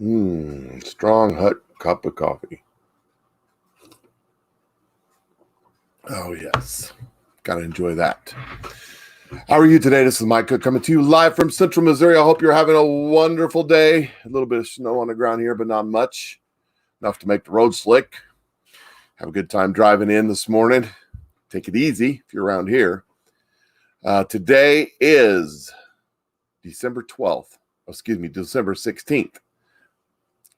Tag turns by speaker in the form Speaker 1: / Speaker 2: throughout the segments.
Speaker 1: Strong hot cup of coffee. Oh, yes. Got to enjoy that. How are you today? This is Mike Cook coming to you live from Central Missouri. I hope you're having a wonderful day. A little bit of snow on the ground here, but not much. Enough to make the road slick. Have a good time driving in this morning. Take it easy if you're around here. Today is December 12th. December 16th.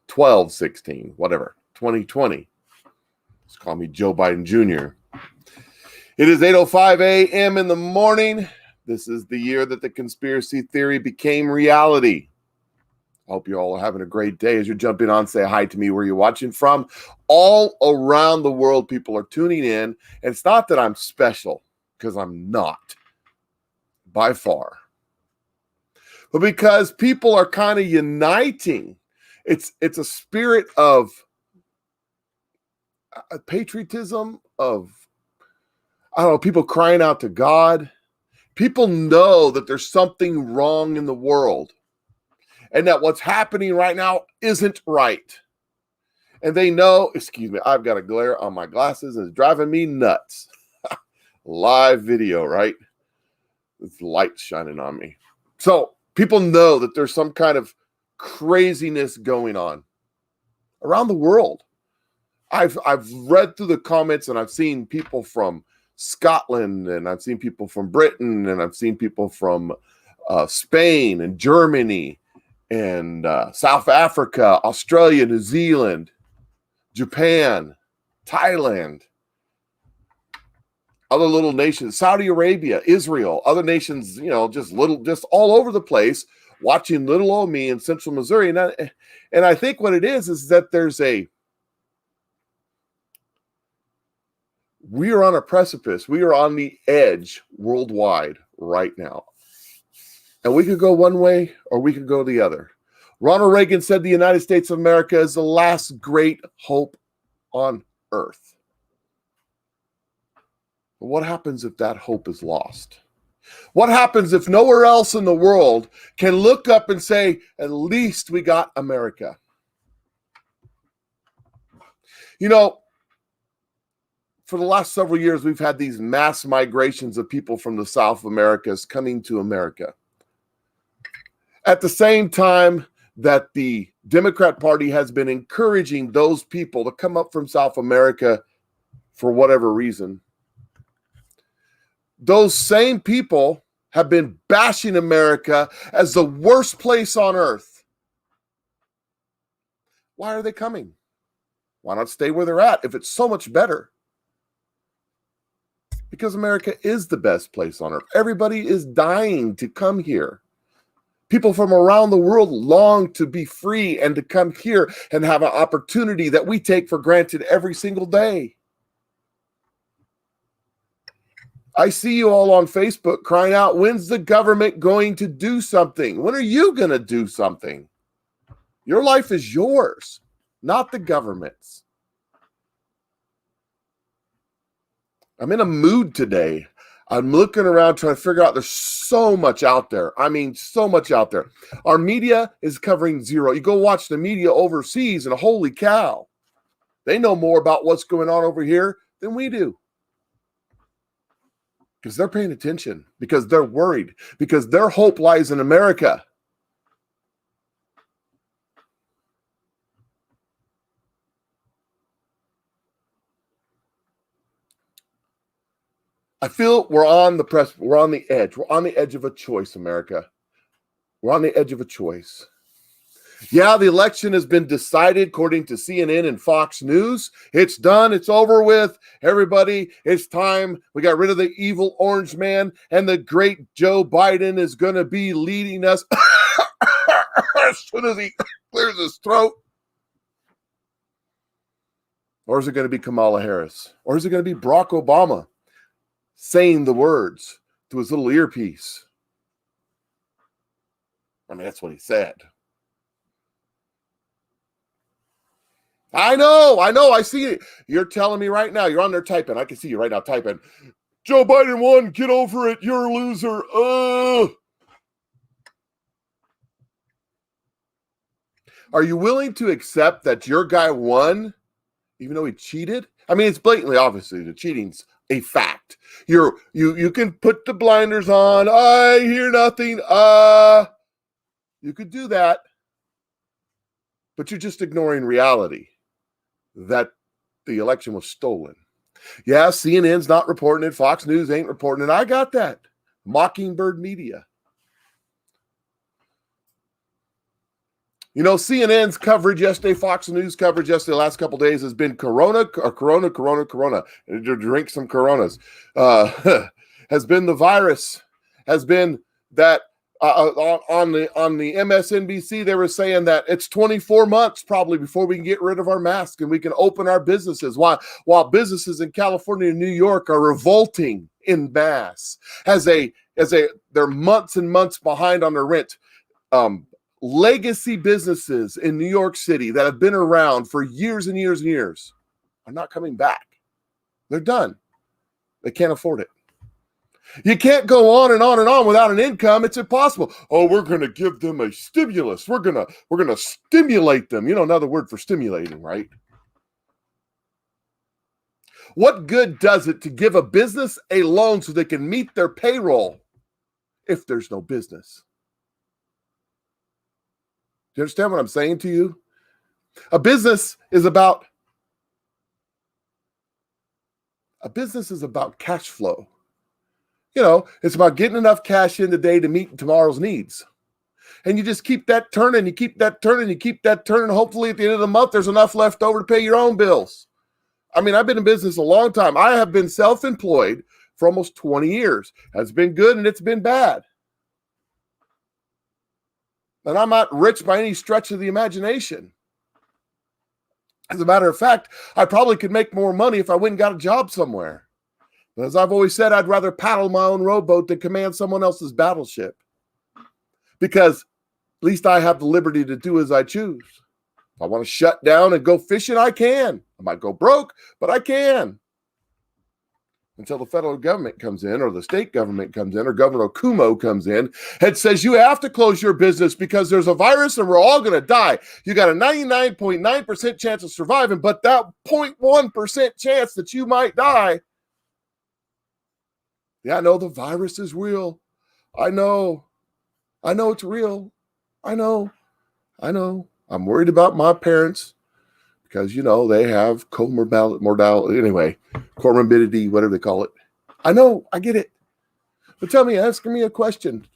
Speaker 1: 12/16, whatever, 2020. Just call me Joe Biden Jr. It is 8:05 a.m. in the morning. This is the year that the conspiracy theory became reality. I hope you all are having a great day. As you're jumping on, say hi to me where you're watching from. All around the world, people are tuning in. And it's not that I'm special, because I'm not, by far. But because people are kind of uniting. It's a spirit of patriotism, of, I don't know, people crying out to God. People know that there's something wrong in the world and that what's happening right now isn't right. And they know, I've got a glare on my glasses and it's driving me nuts. Live video, right? This light shining on me. So people know that there's some kind of craziness going on around the world. I've read through the comments and I've seen people from Scotland and I've seen people from Britain and I've seen people from Spain and Germany and South Africa, Australia, New Zealand, Japan, Thailand, other little nations, Saudi Arabia, Israel, other nations, just all over the place, watching little old me in Central Missouri. And I think what it is that we are on a precipice. We are on the edge worldwide right now. And we could go one way or we could go the other. Ronald Reagan said the United States of America is the last great hope on earth. But what happens if that hope is lost? What happens if nowhere else in the world can look up and say, at least we got America? For the last several years, we've had these mass migrations of people from the South Americas coming to America. At the same time that the Democrat Party has been encouraging those people to come up from South America for whatever reason, those same people have been bashing America as the worst place on earth. Why are they coming? Why not stay where they're at if it's so much better? Because America is the best place on earth. Everybody is dying to come here. People from around the world long to be free and to come here and have an opportunity that we take for granted every single day. I see you all on Facebook crying out, when's the government going to do something? When are you going to do something? Your life is yours, not the government's. I'm in a mood today. I'm looking around trying to figure out, there's so much out there. I mean, so much out there. Our media is covering zero. You go watch the media overseas and holy cow, they know more about what's going on over here than we do. Because they're paying attention, because they're worried, because their hope lies in America. I feel we're on the press. We're on the edge. We're on the edge of a choice, America. We're on the edge of a choice. Yeah, the election has been decided according to CNN and Fox News. It's done. It's over with. Everybody, it's time. We got rid of the evil orange man, and the great Joe Biden is going to be leading us as soon as he clears his throat. Or is it going to be Kamala Harris? Or is it going to be Barack Obama saying the words to his little earpiece? I mean, that's what he said. I know. I see it. You're telling me right now. You're on there typing. I can see you right now typing. Joe Biden won. Get over it. You're a loser. Are you willing to accept that your guy won, even though he cheated? I mean, it's blatantly, obviously, the cheating's a fact. You can put the blinders on. I hear nothing. You could do that, but you're just ignoring reality that the election was stolen. Yeah, CNN's not reporting it. Fox News ain't reporting it. I got that. Mockingbird Media. You know, CNN's coverage yesterday, Fox News coverage yesterday, the last couple of days has been Corona. Drink some Coronas. Has been the virus. Has been that on the MSNBC, they were saying that it's 24 months probably before we can get rid of our masks and we can open our businesses. While businesses in California and New York are revolting in mass, they're months and months behind on their rent. Legacy businesses in New York City that have been around for years and years and years are not coming back. They're done. They can't afford it. You can't go on and on and on without an income. It's impossible. Oh, we're going to give them a stimulus. We're going to stimulate them. You know, another word for stimulating, right? What good does it to give a business a loan so they can meet their payroll if there's no business? Do you understand what I'm saying to you? A business is about cash flow. You know, it's about getting enough cash in today to meet tomorrow's needs. And you just keep that turning, you keep that turning. Hopefully at the end of the month, there's enough left over to pay your own bills. I mean, I've been in business a long time. I have been self-employed for almost 20 years. It's been good and it's been bad. And I'm not rich by any stretch of the imagination. As a matter of fact, I probably could make more money if I went and got a job somewhere. But as I've always said, I'd rather paddle my own rowboat than command someone else's battleship. Because at least I have the liberty to do as I choose. If I want to shut down and go fishing, I can. I might go broke, but I can. Until the federal government comes in, or the state government comes in, or Governor Cuomo comes in and says, you have to close your business because there's a virus and we're all going to die. You got a 99.9% chance of surviving, but that 0.1% chance that you might die. Yeah, I know the virus is real. I know it's real. I know. I'm worried about my parents. Because, you know, they have comorbidity, whatever they call it. I know, I get it. But ask me a question.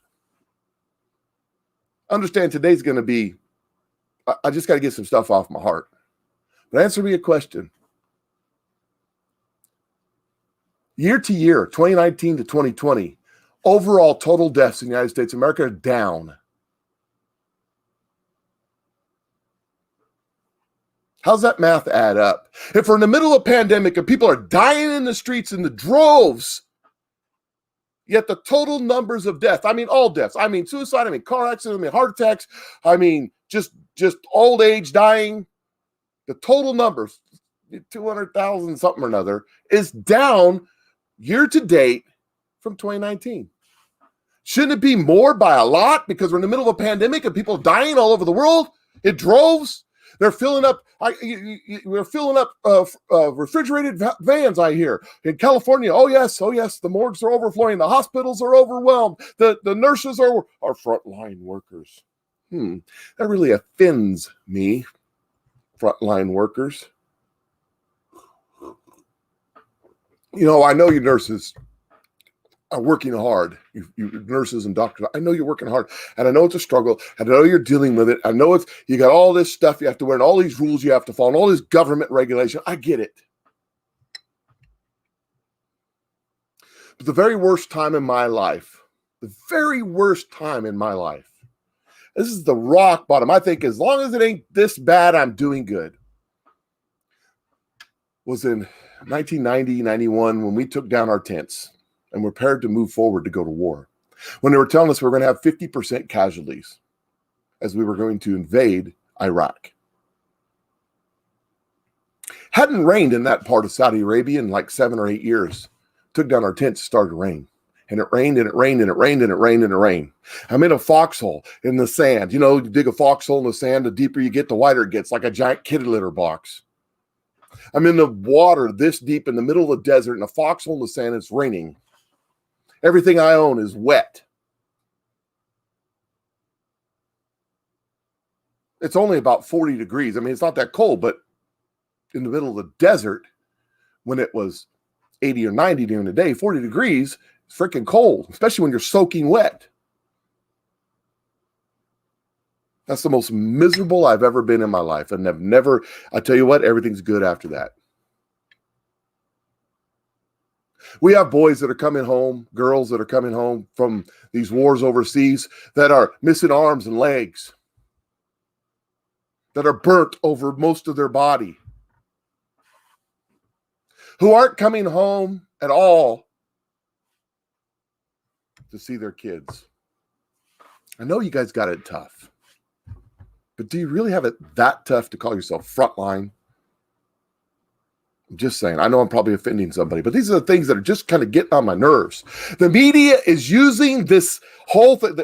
Speaker 1: Understand today's going to be, I just got to get some stuff off my heart. But answer me a question. Year to year, 2019 to 2020, overall total deaths in the United States of America are down. How's that math add up? If we're in the middle of a pandemic and people are dying in the streets in the droves, yet the total numbers of death, I mean all deaths, I mean suicide, I mean car accidents, I mean heart attacks, I mean just old age dying, the total numbers, 200,000 something or another, is down year to date from 2019. Shouldn't it be more by a lot because we're in the middle of a pandemic and people are dying all over the world in droves? They're filling up. We're filling up refrigerated vans. I hear in California. Oh yes. The morgues are overflowing. The hospitals are overwhelmed. The nurses are frontline workers. That really offends me. Frontline workers. You know, I know you nurses are working hard. You nurses and doctors, I know you're working hard, and I know it's a struggle, and I know you're dealing with it. I know you got all this stuff you have to wear, and all these rules you have to follow, and all this government regulation. I get it. But the very worst time in my life, this is the rock bottom. I think as long as it ain't this bad, I'm doing good. Was in 1990, 91 when we took down our tents and were prepared to move forward to go to war. When they were telling us we were going to have 50% casualties as we were going to invade Iraq. Hadn't rained in that part of Saudi Arabia in like 7 or 8 years. Took down our tents, started to rain. And it rained and it rained and it rained and it rained and it rained. I'm in a foxhole in the sand. You know, you dig a foxhole in the sand, the deeper you get, the wider it gets, like a giant kitty litter box. I'm in the water this deep in the middle of the desert in a foxhole in the sand. It's raining. Everything I own is wet. It's only about 40 degrees. I mean, it's not that cold, but in the middle of the desert, when it was 80 or 90 during the day, 40 degrees, it's freaking cold, especially when you're soaking wet. That's the most miserable I've ever been in my life. And I've never, I tell you what, everything's good after that. We have boys that are coming home, girls that are coming home from these wars overseas that are missing arms and legs, that are burnt over most of their body, who aren't coming home at all to see their kids. I know you guys got it tough, but do you really have it that tough to call yourself frontline? I'm just saying. I know I'm probably offending somebody, but these are the things that are just kind of getting on my nerves. The media is using this whole thing.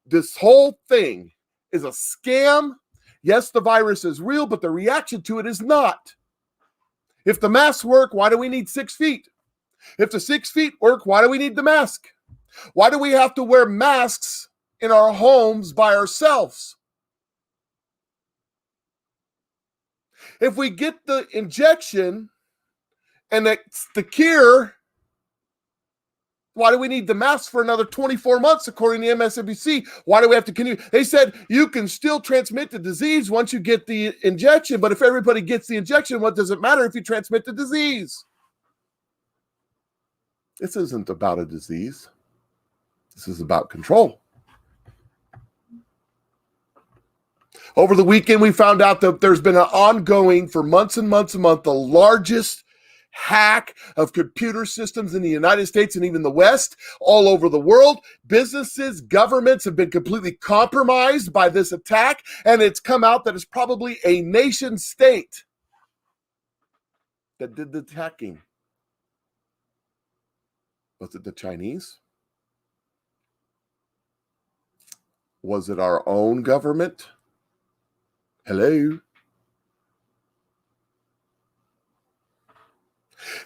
Speaker 1: This whole thing is a scam. Yes, the virus is real, but the reaction to it is not. If the masks work, why do we need 6 feet? If the 6 feet work, why do we need the mask? Why do we have to wear masks in our homes by ourselves? If we get the injection and it's the cure, why do we need the mask for another 24 months, according to MSNBC? Why do we have to continue? They said you can still transmit the disease once you get the injection, but if everybody gets the injection, what does it matter if you transmit the disease? This isn't about a disease. This is about control. Over the weekend, we found out that there's been an ongoing, for months and months and months, the largest hack of computer systems in the United States and even the West, all over the world. Businesses, governments have been completely compromised by this attack, and it's come out that it's probably a nation state that did the hacking. Was it the Chinese? Was it our own government? Hello?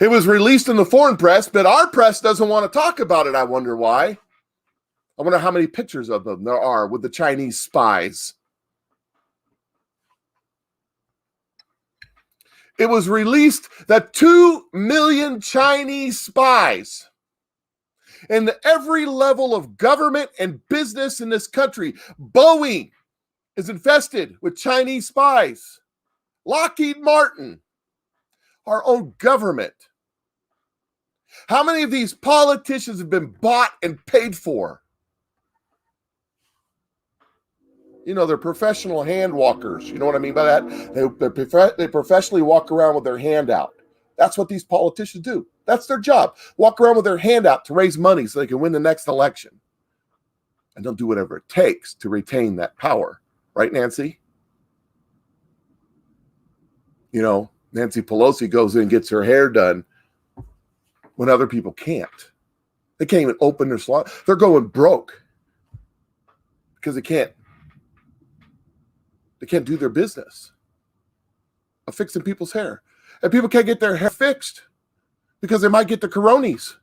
Speaker 1: It was released in the foreign press, but our press doesn't want to talk about it. I wonder why. I wonder how many pictures of them there are with the Chinese spies. It was released that 2 million Chinese spies in every level of government and business in this country. Boeing is infested with Chinese spies. Lockheed Martin, our own government. How many of these politicians have been bought and paid for? You know, they're professional hand walkers. You know what I mean by that? They professionally walk around with their hand out. That's what these politicians do. That's their job. Walk around with their hand out to raise money so they can win the next election. And they'll do whatever it takes to retain that power. Right, Nancy? You know, Nancy Pelosi goes in and gets her hair done when other people can't. They can't even open their salon. They're going broke because they can't do their business of fixing people's hair. And people can't get their hair fixed because they might get the coronies.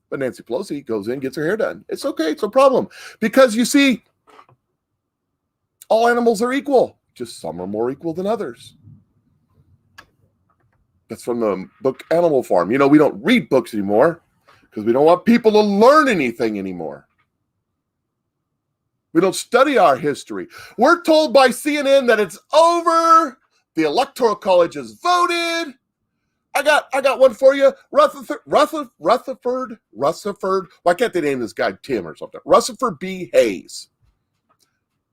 Speaker 1: But Nancy Pelosi goes in and gets her hair done. It's okay. It's no problem. Because you see, all animals are equal. Just some are more equal than others. That's from the book Animal Farm. You know, we don't read books anymore because we don't want people to learn anything anymore. We don't study our history. We're told by CNN that it's over. The Electoral College has voted. I got one for you. Rutherford. Why can't they name this guy Tim or something? Rutherford B. Hayes.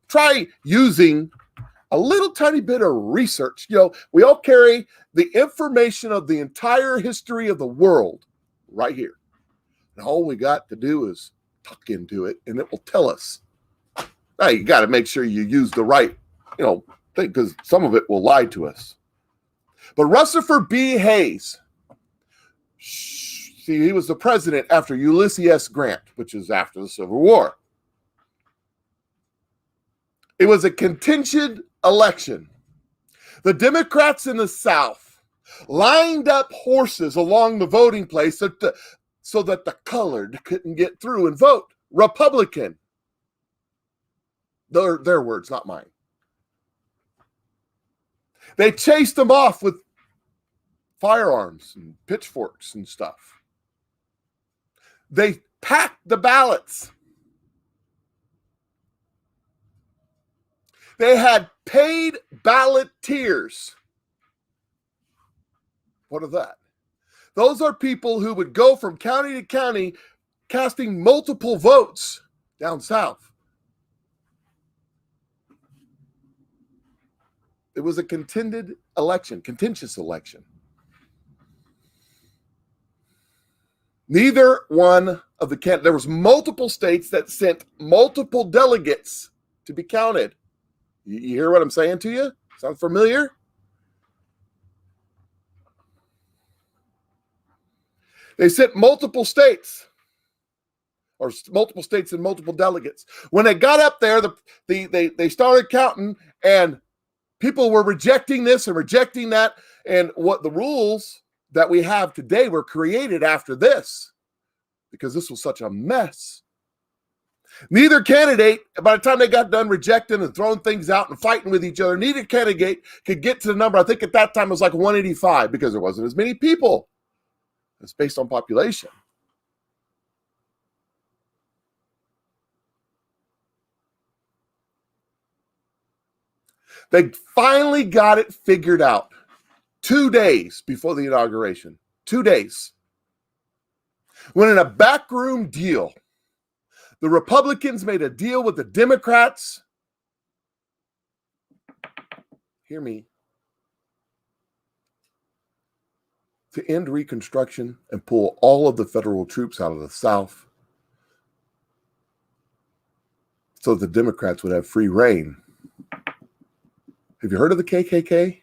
Speaker 1: Try using a little tiny bit of research. You know, we all carry the information of the entire history of the world right here. And all we got to do is tuck into it, and it will tell us. Now, you got to make sure you use the right, thing, because some of it will lie to us. But Rutherford B. Hayes See, he was the president after Ulysses S. Grant, which is after the Civil War. It was a contested election. The Democrats in the South lined up horses along the voting place so that the colored couldn't get through and vote Republican. Their words, not mine. They chased them off with firearms and pitchforks and stuff. They packed the ballots. They had paid balloteers. What are that? Those are people who would go from county to county casting multiple votes down south. It was a contentious election. Neither one of the candidates, there was multiple states that sent multiple delegates to be counted. You hear what I'm saying to you? Sound familiar? They sent multiple states, or multiple states and multiple delegates. When they got up there, they started counting, and people were rejecting this and rejecting that. And what the rules that we have today were created after this, because this was such a mess. Neither candidate, by the time they got done rejecting and throwing things out and fighting with each other, neither candidate could get to the number. I think at that time it was like 185 because there wasn't as many people. It's based on population. They finally got it figured out 2 days before the inauguration. 2 days. When in a backroom deal, the Republicans made a deal with the Democrats. Hear me. To end Reconstruction and pull all of the federal troops out of the South so the Democrats would have free reign. Have you heard of the KKK?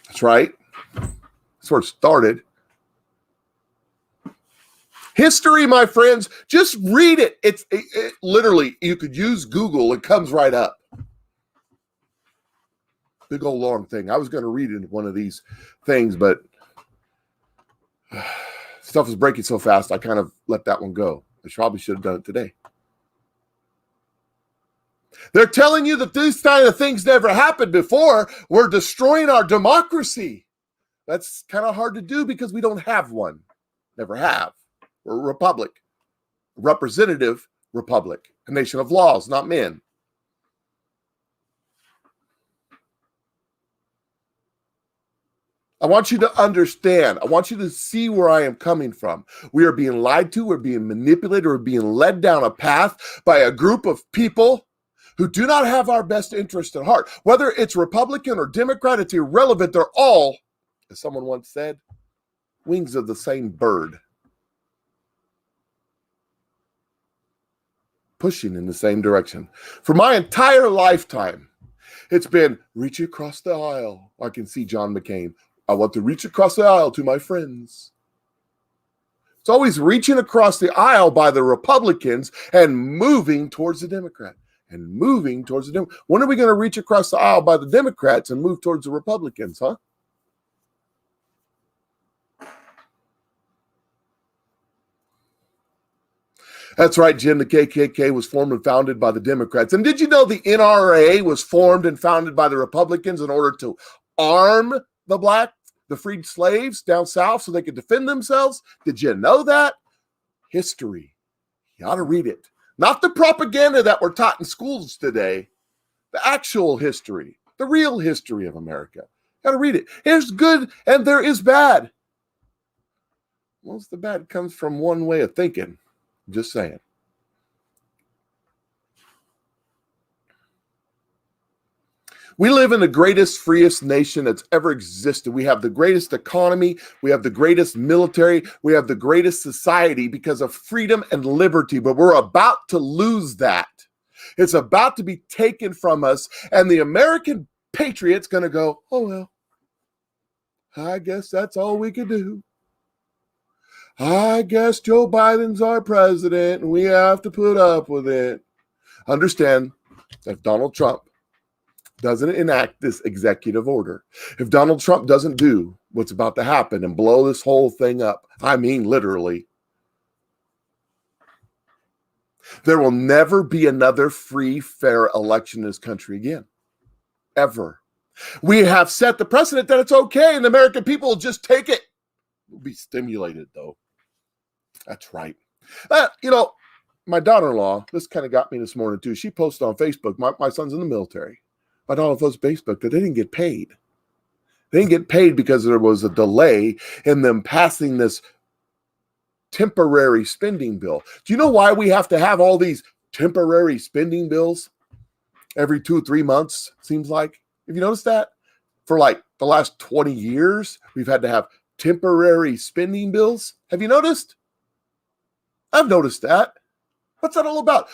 Speaker 1: That's right. That's where it started. History, my friends, just read it. It literally, you could use Google. It comes right up. Big old long thing. I was going to read it in one of these things, but stuff was breaking so fast, I kind of let that one go. I probably should have done it today. They're telling you that these kind of things never happened before. We're destroying our democracy. That's kind of hard to do because we don't have one. Never have. We're a republic. A representative republic. A nation of laws, not men. I want you to understand. I want you to see where I am coming from. We are being lied to. We're being manipulated. We're being led down a path by a group of people who do not have our best interest at heart. Whether it's Republican or Democrat, it's irrelevant. They're all, as someone once said, wings of the same bird, pushing in the same direction. For my entire lifetime, it's been reach across the aisle. I can see John McCain. I want to reach across the aisle to my friends. It's always reaching across the aisle by the Republicans and moving towards the Democrat. And moving towards the Democrats. When are we going to reach across the aisle by the Democrats and move towards the Republicans, huh? That's right, Jim. The KKK was formed and founded by the Democrats. And did you know the NRA was formed and founded by the Republicans in order to arm the freed slaves down south so they could defend themselves? Did you know that? History. You ought to read it. Not the propaganda that we're taught in schools today. The actual history. The real history of America. You got to read it. There's good and there is bad. Most of the bad comes from one way of thinking. Just saying. We live in the greatest, freest nation that's ever existed. We have the greatest economy. We have the greatest military. We have the greatest society because of freedom and liberty. But we're about to lose that. It's about to be taken from us. And the American patriot's going to go, oh, well, I guess that's all we could do. I guess Joe Biden's our president and we have to put up with it. Understand, if Donald Trump doesn't enact this executive order, if Donald Trump doesn't do what's about to happen and blow this whole thing up, I mean literally, there will never be another free, fair election in this country again. Ever. We have set the precedent that it's okay and the American people will just take it. We'll be stimulated, though. That's right. My daughter-in-law, this kind of got me this morning, too. She posted on Facebook, my son's in the military. My daughter posted on Facebook that they didn't get paid. They didn't get paid because there was a delay in them passing this temporary spending bill. Do you know why we have to have all these temporary spending bills every 2 or 3 months, seems like? Have you noticed that? For like the last 20 years, we've had to have temporary spending bills. Have you noticed? I've noticed that. What's that all about?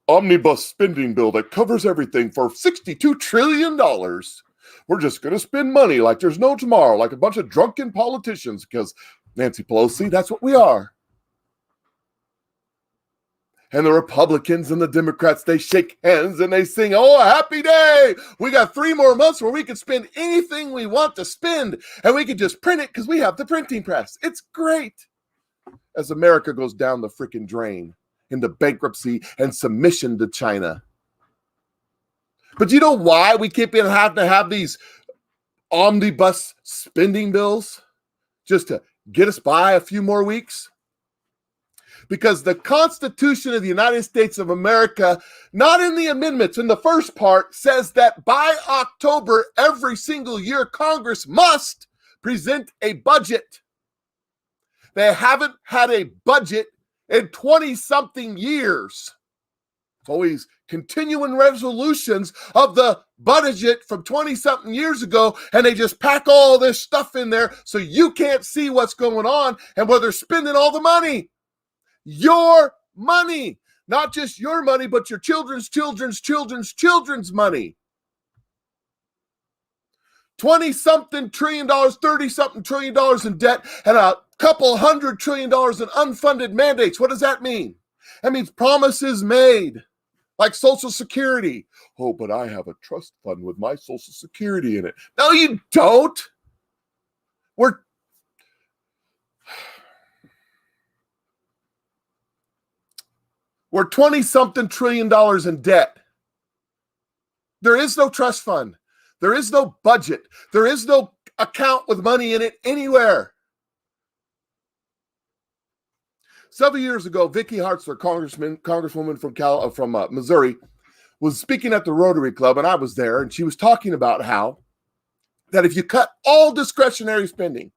Speaker 1: Omnibus spending bill that covers everything for $62 trillion. We're just going to spend money like there's no tomorrow, like a bunch of drunken politicians, because Nancy Pelosi, that's what we are. And the Republicans and the Democrats, they shake hands and they sing, oh, a happy day. We got 3 more months where we can spend anything we want to spend, and we can just print it because we have the printing press. It's great. As America goes down the freaking drain into bankruptcy and submission to China. But you know why we keep having to have these omnibus spending bills? Just to get us by a few more weeks? Because the Constitution of the United States of America, not in the amendments, in the first part, says that by October every single year, Congress must present a budget. They haven't had a budget in 20-something years. It's always continuing resolutions of the budget from 20-something years ago, and they just pack all this stuff in there so you can't see what's going on and where they're spending all the money. Your money. Not just your money, but your children's money. 20-something trillion dollars, 30-something trillion dollars in debt, and a couple $100 trillion in unfunded mandates. What does that mean? That means promises made, like Social Security. Oh, but I have a trust fund with my Social Security in it. No, you don't. We're 20-something trillion dollars in debt. There is no trust fund. There is no budget. There is no account with money in it anywhere. Several years ago, Vicky Hartzler, congresswoman from Missouri, was speaking at the Rotary Club, and I was there, and she was talking about how that if you cut all discretionary spending,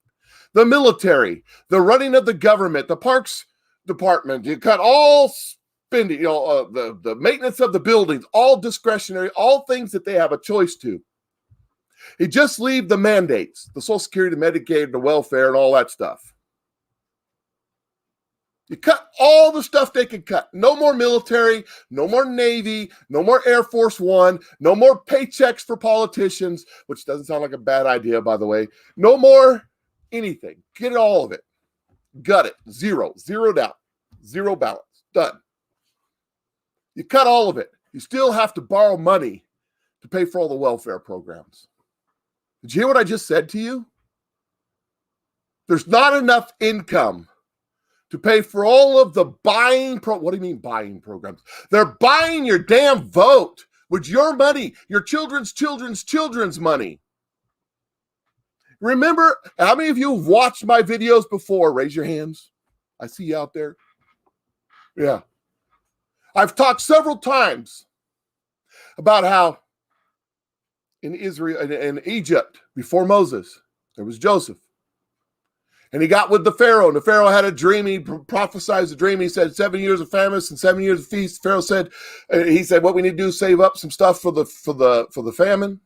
Speaker 1: the military, the running of the government, the parks department, you cut all spending, the maintenance of the buildings, all discretionary, all things that they have a choice to. You just leave the mandates, the Social Security, the Medicaid, the welfare, and all that stuff. You cut all the stuff they can cut. No more military, no more Navy, no more Air Force One, no more paychecks for politicians, which doesn't sound like a bad idea, by the way. No more anything. Get all of it. Gut it. Zeroed out. Zero balance. Done. You cut all of it. You still have to borrow money to pay for all the welfare programs. Did you hear what I just said to you? There's not enough income to pay for all of the buying what do you mean buying programs? They're buying your damn vote with your money, your children's money. Remember, how many of you have watched my videos before? Raise your hands. I see you out there. Yeah. I've talked several times about how in Israel, in Egypt, before Moses, there was Joseph. And he got with the Pharaoh, and the Pharaoh had a dream. He prophesied a dream. He said 7 years of famine and 7 years of feast. Pharaoh said, what we need to do is save up some stuff for the famine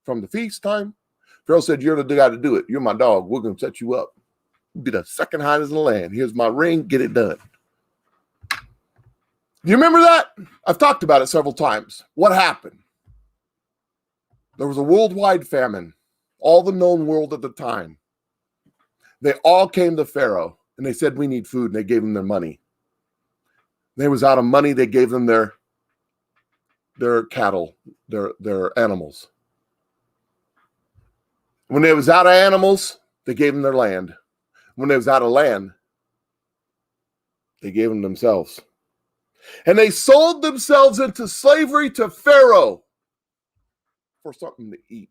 Speaker 1: from the feast time. Pharaoh said, you're the guy to do it. You're my dog. We're going to set you up. You'll be the second highest in the land. Here's my ring. Get it done. You remember that? I've talked about it several times. What happened? There was a worldwide famine all the known world at the time, they all came to Pharaoh and they said, we need food. And they gave them their money. They was out of money. They gave them their cattle, their animals. When they was out of animals, they gave them their land. When they was out of land, they gave them themselves. And they sold themselves into slavery to Pharaoh for something to eat.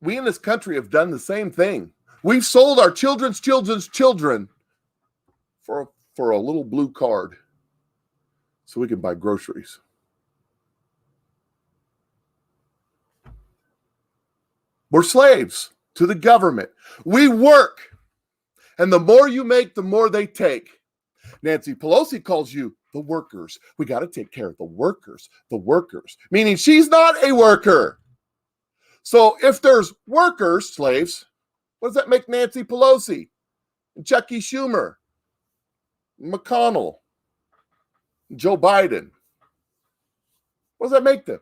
Speaker 1: We in this country have done the same thing. We've sold our children's children for a little blue card so we can buy groceries. We're slaves to the government. We work, and the more you make, the more they take. Nancy Pelosi calls you the workers. We got to take care of the workers, meaning she's not a worker. So if there's workers, slaves, what does that make Nancy Pelosi, Chucky Schumer, McConnell, Joe Biden? What does that make them?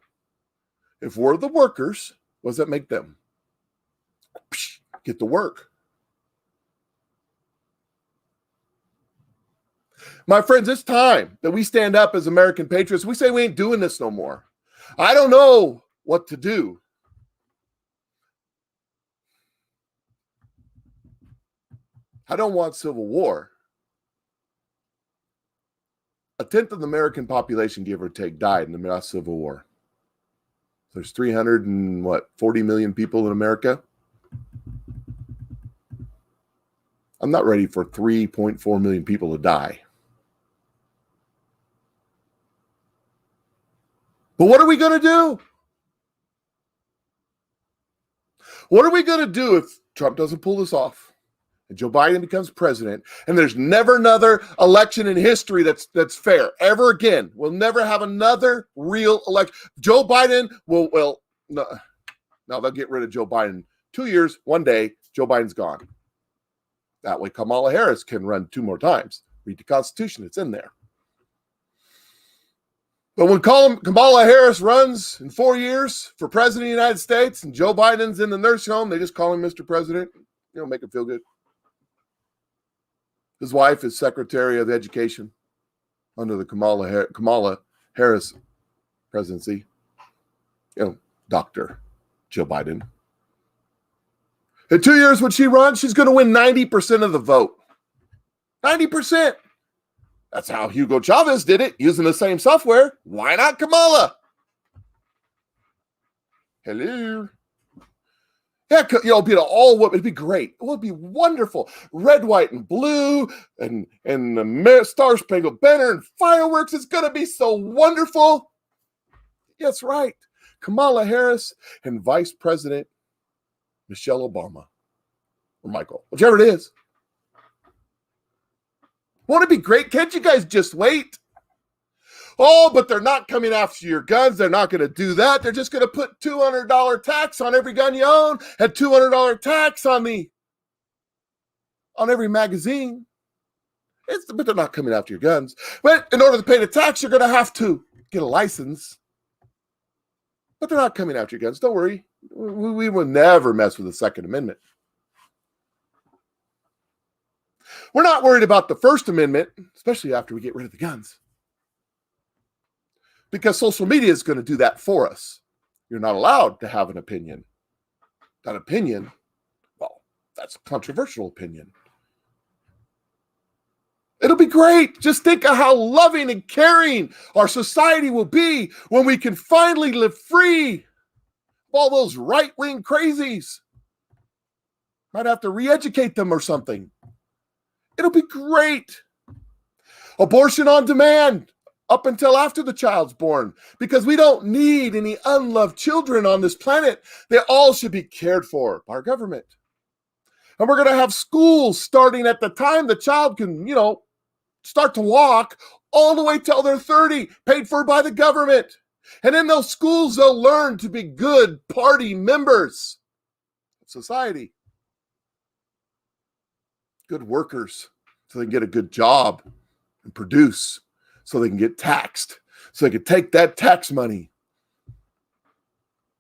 Speaker 1: If we're the workers, what does that make them? Get to work. My friends, it's time that we stand up as American patriots. We say we ain't doing this no more. I don't know what to do. I don't want civil war. 1/10 of the American population, give or take, died in the last Civil War. There's 40 million people in America. I'm not ready for 3.4 million people to die. But what are we going to do? What are we going to do if Trump doesn't pull this off and Joe Biden becomes president and there's never another election in history that's fair ever again? We'll never have another real election. Joe Biden will no, they'll get rid of Joe Biden. 2 years, one day, Joe Biden's gone. That way Kamala Harris can run 2 more times. Read the Constitution, it's in there. But when Kamala Harris runs in 4 years for president of the United States and Joe Biden's in the nursing home, they just call him Mr. President, make him feel good. His wife is Secretary of Education under the Kamala Harris presidency. Dr. Joe Biden. In 2 years, when she runs, she's going to win 90% of the vote. 90%. That's how Hugo Chavez did it, using the same software. Why not Kamala? Hello. Yeah, it'd be all women. It'd be great. It would be wonderful. Red, white, and blue, and the Star Spangled Banner and fireworks. It's going to be so wonderful. Yes, right. Kamala Harris and Vice President Michelle Obama or Michael, whichever it is. Won't it be great? Can't you guys just wait? Oh, but they're not coming after your guns. They're not going to do that. They're just going to put $200 tax on every gun you own and $200 tax on every magazine. But they're not coming after your guns. But in order to pay the tax, you're going to have to get a license. But they're not coming after your guns. Don't worry. We will never mess with the Second Amendment. We're not worried about the First Amendment, especially after we get rid of the guns. Because social media is going to do that for us. You're not allowed to have an opinion. That opinion, well, that's a controversial opinion. It'll be great. Just think of how loving and caring our society will be when we can finally live free of all those right-wing crazies. Might have to re-educate them or something. It'll be great. Abortion on demand up until after the child's born, because we don't need any unloved children on this planet. They all should be cared for by our government. And we're going to have schools starting at the time the child can, start to walk all the way till they're 30, paid for by the government. And in those schools, they'll learn to be good party members of society. Good workers so they can get a good job and produce, so they can get taxed, so they can take that tax money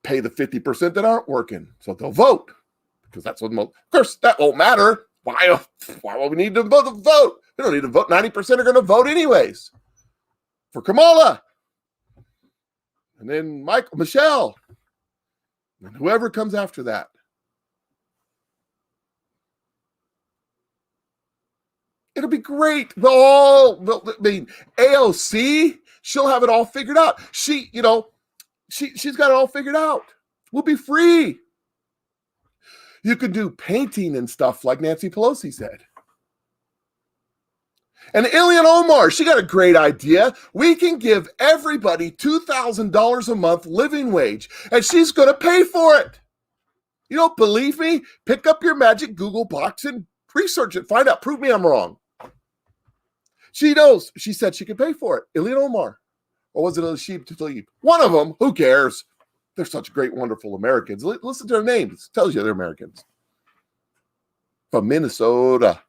Speaker 1: pay the 50% that aren't working, so they'll vote because that's what most. Of course, that won't matter. Why will we need to vote? We don't need to vote. 90% are going to vote anyways for Kamala, and then Michelle, and whoever comes after that. It'll be great. AOC, she'll have it all figured out. She's got it all figured out. We'll be free. You can do painting and stuff like Nancy Pelosi said. And Ilhan Omar, she got a great idea. We can give everybody $2,000 a month living wage, and she's going to pay for it. You don't believe me? Pick up your magic Google box and research it. Find out. Prove me I'm wrong. She knows. She said she could pay for it. Ilhan Omar. Or was it Alasheeb Tlaib? One of them. Who cares? They're such great, wonderful Americans. Listen to their names. It tells you they're Americans. From Minnesota.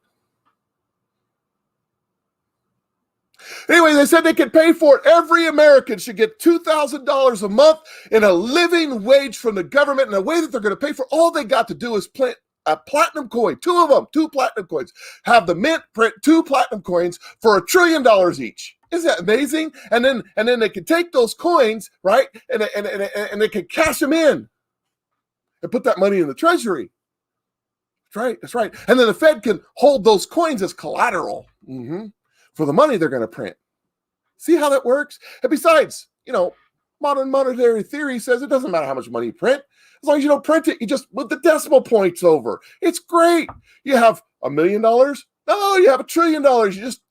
Speaker 1: Anyway, they said they could pay for it. Every American should get $2,000 a month in a living wage from the government. And the way that they're going to pay for it, all they got to do is plant a platinum coin, two of them, 2 platinum coins. Have the mint print 2 platinum coins for $1 trillion each. Isn't that amazing? And then they can take those coins, right? And they can cash them in and put that money in the treasury. That's right. And then the Fed can hold those coins as collateral for the money they're going to print. See how that works? And besides, modern monetary theory says it doesn't matter how much money you print. As long as you don't print it, you just put the decimal points over. It's great. You have $1 million? No, you have $1 trillion. You just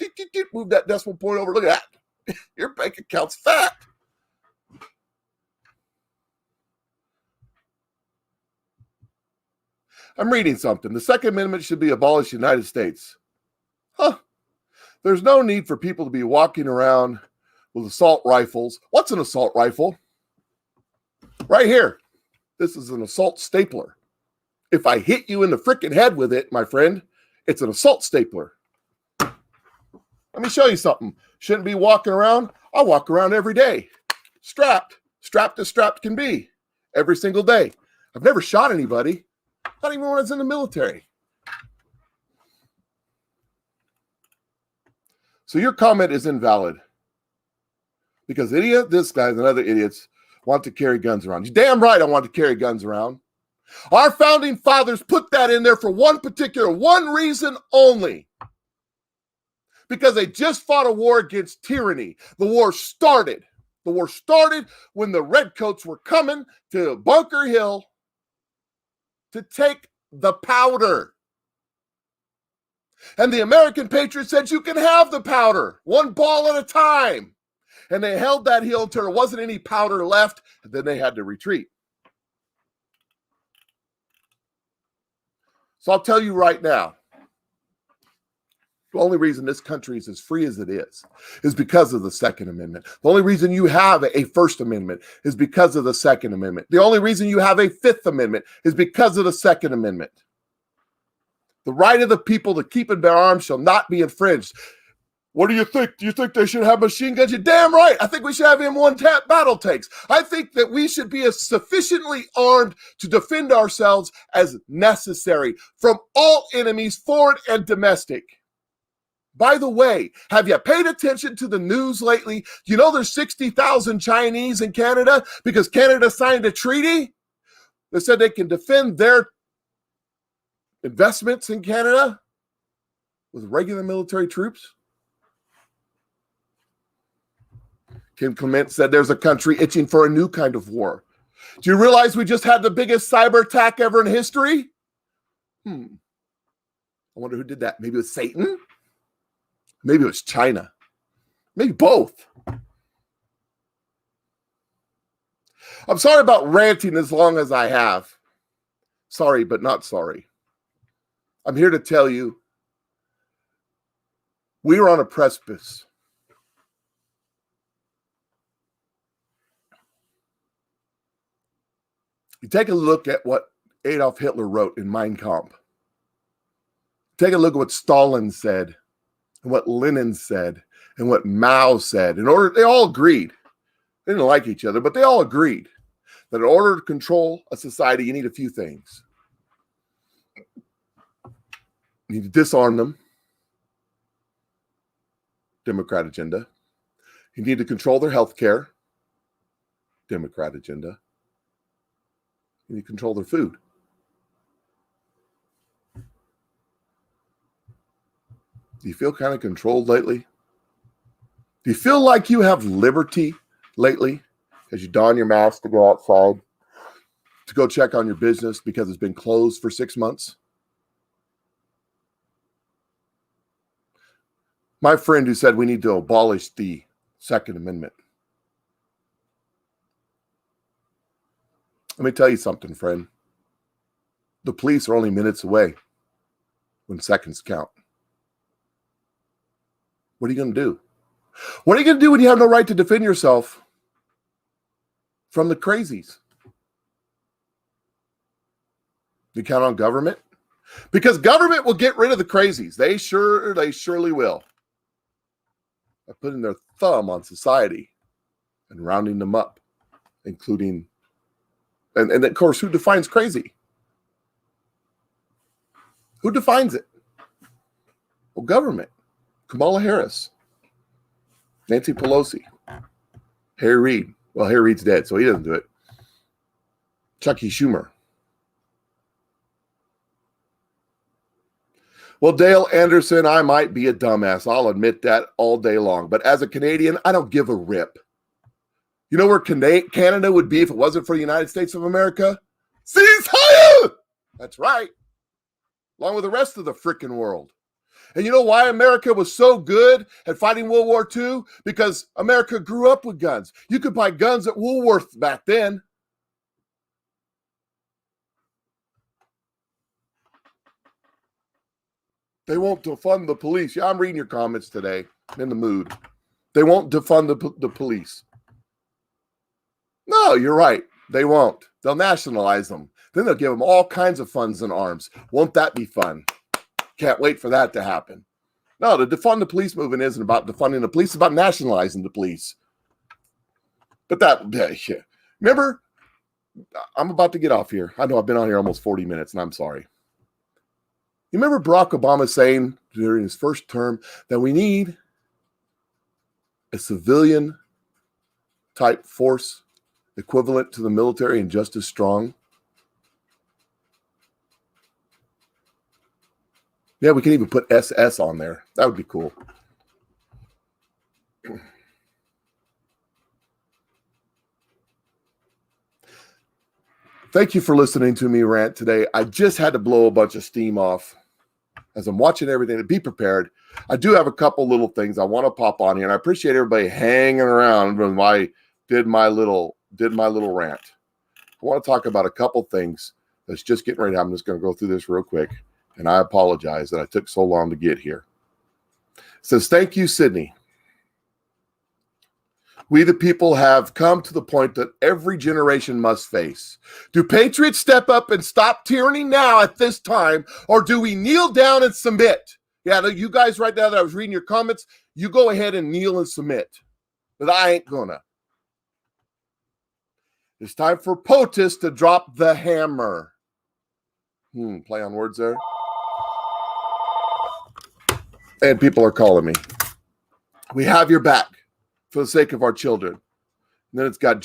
Speaker 1: move that decimal point over. Look at that. Your bank account's fat. I'm reading something. The Second Amendment should be abolished in the United States. There's no need for people to be walking around with assault rifles. What's an assault rifle? Right here. This is an assault stapler. If I hit you in the frickin' head with it, my friend, it's an assault stapler. Let me show you something. Shouldn't be walking around. I walk around every day. Strapped as strapped can be. Every single day. I've never shot anybody. Not even when I was in the military. So your comment is invalid. Because this guy and other idiots want to carry guns around. You're damn right I want to carry guns around. Our founding fathers put that in there for one reason only. Because they just fought a war against tyranny. The war started when the redcoats were coming to Bunker Hill to take the powder. And the American patriots said, you can have the powder, one ball at a time. And they held that hill until there wasn't any powder left, and then they had to retreat. So I'll tell you right now, the only reason this country is as free as it is because of the Second Amendment. The only reason you have a First Amendment is because of the Second Amendment. The only reason you have a Fifth Amendment is because of the Second Amendment. The right of the people to keep and bear arms shall not be infringed. What do you think? Do you think they should have machine guns? You're damn right. I think we should have M1 battle tanks. I think that we should be as sufficiently armed to defend ourselves as necessary from all enemies, foreign and domestic. By the way, have you paid attention to the news lately? You know there's 60,000 Chinese in Canada because Canada signed a treaty that said they can defend their investments in Canada with regular military troops. Kim Clement said there's a country itching for a new kind of war. Do you realize we just had the biggest cyber attack ever in history? I wonder who did that. Maybe it was Satan? Maybe it was China. Maybe both. I'm sorry about ranting as long as I have. Sorry, but not sorry. I'm here to tell you we are on a precipice. You take a look at what Adolf Hitler wrote in Mein Kampf. Take a look at what Stalin said and what Lenin said and what Mao said. They all agreed. They didn't like each other, but they all agreed that in order to control a society, you need a few things. You need to disarm them. Democrat agenda. You need to control their health care. Democrat agenda. You need to control their food. Do you feel kind of controlled lately? Do you feel like you have liberty lately as you don your mask to go outside, to go check on your business because it's been closed for 6 months? My friend who said we need to abolish the Second Amendment. Let me tell you something, friend. The police are only minutes away when seconds count. What are you going to do? What are you going to do when you have no right to defend yourself from the crazies? You count on government? Because government will get rid of the crazies. They surely will. By putting their thumb on society and rounding them up, including, and of course, who defines crazy? Who defines it? Well, government. Kamala Harris, Nancy Pelosi, Harry Reid. Well, Harry Reid's dead, so he doesn't do it. Chucky Schumer. Well, Dale Anderson, I might be a dumbass. I'll admit that all day long. But as a Canadian, I don't give a rip. You know where Canada would be if it wasn't for the United States of America? Ceasefire! That's right. Along with the rest of the frickin' world. And you know why America was so good at fighting World War II? Because America grew up with guns. You could buy guns at Woolworth back then. They won't defund the police. Yeah, I'm reading your comments today. I'm in the mood. They won't defund the police. No, you're right. They won't. They'll nationalize them. Then they'll give them all kinds of funds and arms. Won't that be fun? Can't wait for that to happen. No, the defund the police movement isn't about defunding the police. It's about nationalizing the police. But yeah. Remember, I'm about to get off here. I know I've been on here almost 40 minutes, and I'm sorry. You remember Barack Obama saying during his first term that we need a civilian type force equivalent to the military and just as strong? Yeah, we can even put SS on there. That would be cool. Thank you for listening to me rant today. I just had to blow a bunch of steam off as I'm watching everything. To be prepared, I do have a couple little things I want to pop on here, and I appreciate everybody hanging around when I did my little rant. I want to talk about a couple things that's just getting ready. I'm just going to go through this real quick, and I apologize that I took so long to get here. It says, thank you, Sydney. We, the people, have come to the point that every generation must face. Do patriots step up and stop tyranny now at this time, or do we kneel down and submit? Yeah, you guys right now that I was reading your comments, you go ahead and kneel and submit. But I ain't gonna. It's time for POTUS to drop the hammer. Play on words there. And people are calling me. We have your back. For the sake of our children. And then it's got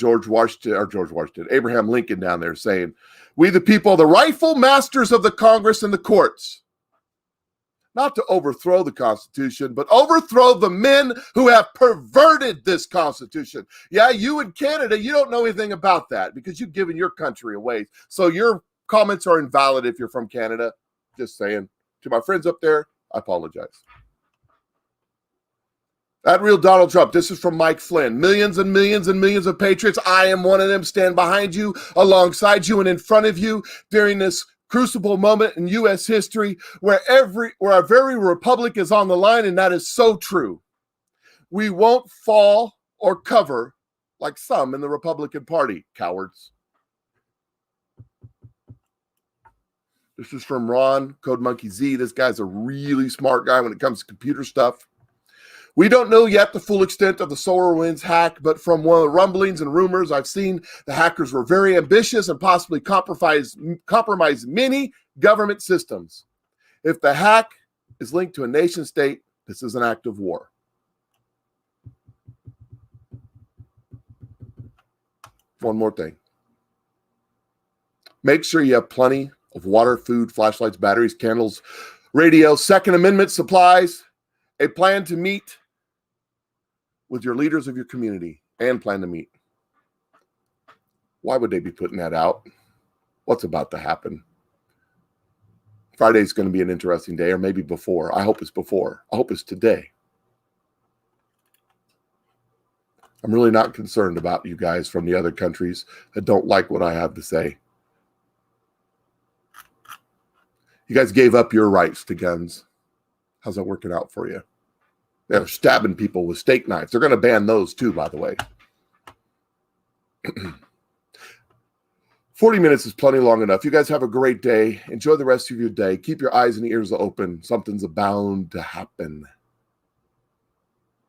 Speaker 1: Abraham Lincoln down there saying, we the people, the rightful masters of the Congress and the courts, not to overthrow the Constitution, but overthrow the men who have perverted this Constitution. Yeah, you in Canada, you don't know anything about that because you've given your country away. So your comments are invalid if you're from Canada. Just saying. To my friends up there, I apologize. That real Donald Trump. This is from Mike Flynn. Millions and millions and millions of patriots. I am one of them. Stand behind you, alongside you, and in front of you during this crucible moment in U.S. history where our very republic is on the line, and that is so true. We won't fall or cover like some in the Republican Party, cowards. This is from Ron, Code Monkey Z. This guy's a really smart guy when it comes to computer stuff. We don't know yet the full extent of the SolarWinds hack, but from one of the rumblings and rumors I've seen, the hackers were very ambitious and possibly compromised many government systems. If the hack is linked to a nation state, this is an act of war. One more thing. Make sure you have plenty of water, food, flashlights, batteries, candles, radio, Second Amendment supplies, a plan to meet with your leaders of your community and plan to meet. Why would they be putting that out? What's about to happen? Friday's going to be an interesting day, or maybe before. I hope it's before. I hope it's today. I'm really not concerned about you guys from the other countries that don't like what I have to say. You guys gave up your rights to guns. How's that working out for you? They're stabbing people with steak knives. They're going to ban those too, by the way. 40 minutes is plenty long enough. You guys have a great day. Enjoy the rest of your day. Keep your eyes and ears open. Something's bound to happen.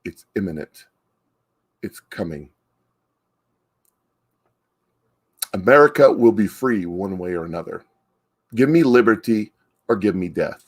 Speaker 1: It's imminent. It's coming. America will be free one way or another. Give me liberty or give me death.